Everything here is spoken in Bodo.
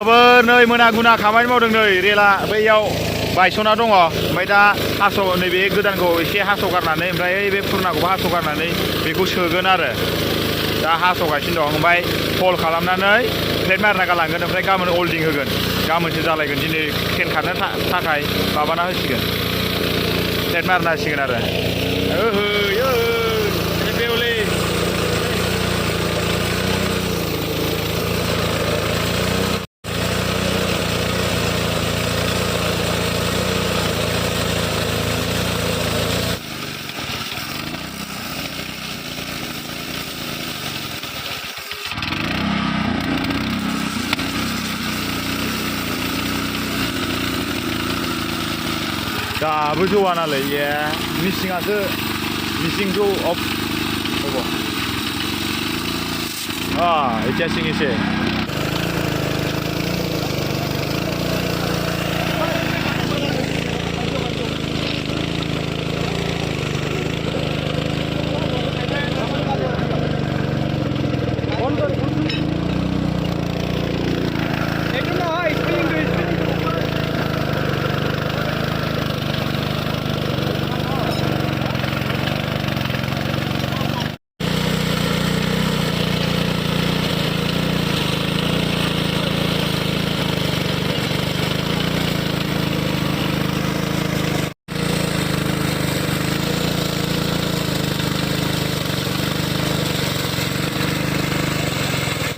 नै मोना गुना खामानि मावदों नै रेला बैयाव बायसना दङ ओमफ्राय दा हास' नैबे गोदानखौ एसे हास'गारनानै ओमफ्राय बे पुरनाखौबो हास'गारनानै बेखौ सोगोन आरो दा हास'गासिनो दं ओमफ्राय फल खालामनानै प्लेट मारिना गालांगोन ओमफ्राय गाबोन अल्डिं होगोन गाबोनसो जालायगोन दिनै ट्रेन खारनो थाखाय माबाना होसिगोन प्लेट मारिना होसिगोन आरो दाबो जौआ नालाय मिसिंखौ अफ इथिया सिं एसे